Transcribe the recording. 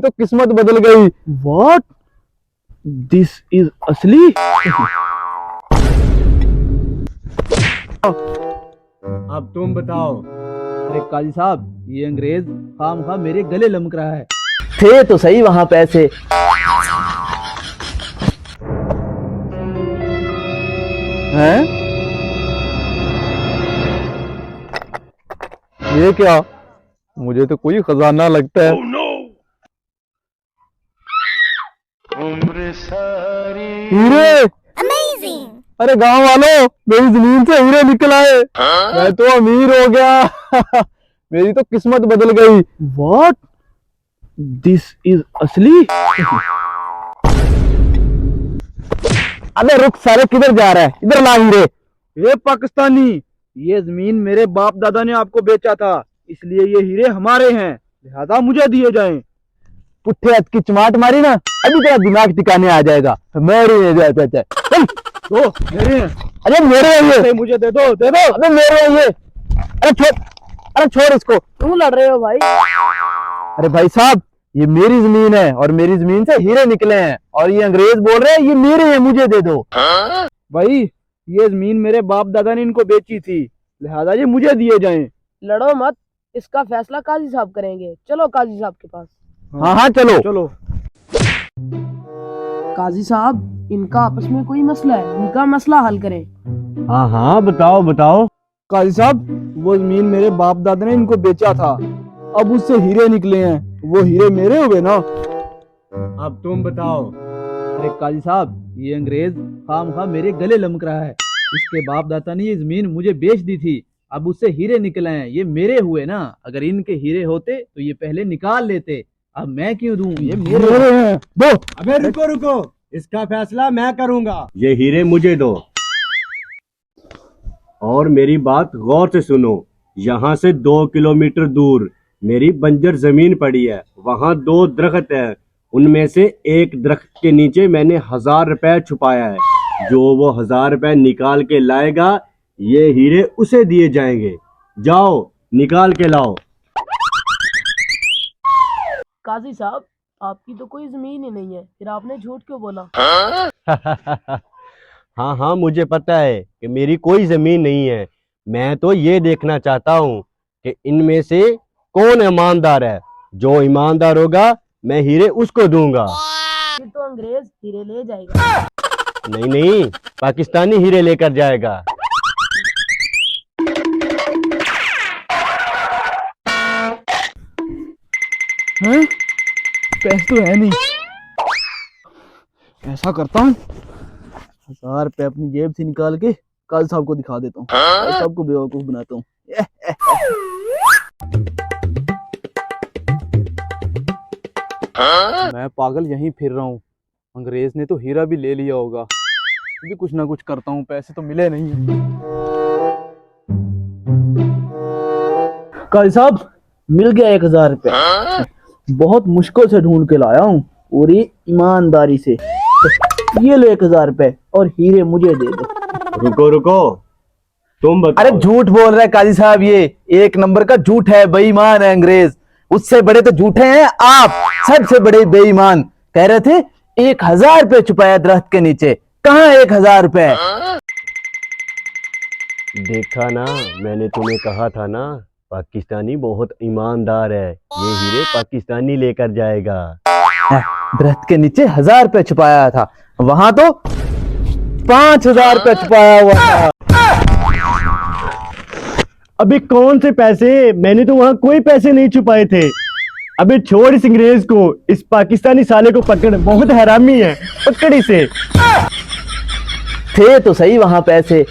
तो किस्मत बदल गई। व्हाट, दिस इज असली? अब तुम बताओ। अरे काजी साहब, ये अंग्रेज खामखा मेरे गले लमक रहा है। थे तो सही वहां पैसे। हैं? ये क्या? मुझे तो कोई खजाना लगता है। हीरे! अरे गांव वालों, मेरी जमीन से हीरे निकल आए। मैं तो अमीर हो गया। मेरी तो किस्मत बदल गई। व्हाट, दिस इज असली? अबे रुक सारे, किधर जा रहा है? इधर ला हीरे। ये पाकिस्तानी, ये जमीन मेरे बाप दादा ने आपको बेचा था, इसलिए ये हीरे हमारे हैं, लिहाजा मुझे दिए जाएं। पुट्ठे हथ की चमाट मारी ना, अभी तेरा दिमाग ठिकाने आ जाएगा। मेरे तो मेरे हैं। अरे मेरे हैं ये। मुझे दे दो, दे दो। अबे मेरे हैं ये। अरे छोड़ इसको। क्यों लड़ रहे हो भाई? अरे भाई साहब, ये मेरी जमीन है और मेरी जमीन से हीरे निकले हैं, और ये अंग्रेज बोल रहे हैं ये मेरे हैं, मुझे दे दो। भाई, ये जमीन मेरे बाप दादा ने इनको बेची थी, लिहाजा ये मुझे दिए जाएं। लड़ो मत, इसका फैसला काजी साहब करेंगे। चलो काजी साहब के पास। हाँ हाँ चलो। चलो। काजी साहब, इनका आपस में कोई मसला है, इनका मसला हल करें। हाँ हाँ बताओ बताओ। काजी साहब, वो जमीन मेरे बाप दादा ने इनको बेचा था, अब उससे हीरे निकले हैं, वो हीरे मेरे हुए ना। अब तुम बताओ। अरे काजी साहब, ये अंग्रेज खामखा मेरे गले लमक रहा है। इसके बाप दादा ने ये जमीन मुझे बेच दी थी, अब उससे हीरे निकले हैं, ये मेरे हुए ना। अगर इनके हीरे होते तो ये पहले निकाल लेते, अब मैं क्यों दूं? ये मेरे हैं। दो। अबे रुको रुको, इसका फैसला मैं करूंगा। ये हीरे मुझे दो, और मेरी बात गौर से सुनो। यहाँ से 2 किलोमीटर दूर मेरी बंजर जमीन पड़ी है, वहाँ 2 दरख्त है, उनमें से एक दरख्त के नीचे मैंने 1000 रुपए छुपाया है। जो वो 1000 रुपए निकाल के लाएगा, ये हीरे उसे दिए जाएंगे। जाओ निकाल के लाओ। काजी साहब, आपकी तो कोई जमीन ही नहीं है, फिर आपने झूठ क्यों बोला? हाँ हाँ, मुझे पता है कि मेरी कोई जमीन नहीं है। मैं तो ये देखना चाहता हूँ कि इनमें से कौन ईमानदार है। जो ईमानदार होगा मैं हीरे उसको दूंगा। फिर तो अंग्रेज हीरे ले जाएगा। नहीं नहीं, पाकिस्तानी हीरे लेकर जाएगा। हैं? पैसे तो है नहीं। ऐसा करता हूँ, 1000 रुपए अपनी जेब से निकाल के काजी साहब को दिखा देता हूँ, काजी साहब को बेवकूफ बनाता हूँ। मैं पागल यहीं फिर रहा हूँ, अंग्रेज ने तो हीरा भी ले लिया होगा। अभी कुछ ना कुछ करता हूँ, पैसे तो मिले नहीं। काजी साहब, मिल गया 1000 रुपए। बहुत मुश्किल से ढूंढ के लाया हूँ, पूरी ईमानदारी से। ये लो 1000 रुपए, और हीरे मुझे दे दो। रुको रुको, तुम बताओ। अरे झूठ बोल रहा है काजी साहब, ये एक नंबर का झूठ है, बेईमान है अंग्रेज। उससे बड़े तो झूठे हैं आप, सबसे बड़े बेईमान। कह रहे थे 1000 रुपए छुपाया दरख्त के नीचे, कहाँ 1000 रुपए? देखा ना, मैंने तुम्हें कहा था ना, पाकिस्तानी बहुत ईमानदार है, ये हीरे पाकिस्तानी लेकर जाएगा। दरख्त के नीचे 1000 रुपए छुपाया था, वहां तो 5000 रुपए छुपाया हुआ था। अबे कौन से पैसे? मैंने तो वहां कोई पैसे नहीं छुपाए थे। अबे छोड़ इस अंग्रेज को, इस पाकिस्तानी साले को पकड़, बहुत हरामी है, पकड़ इसे। थे तो सही वहां पैसे।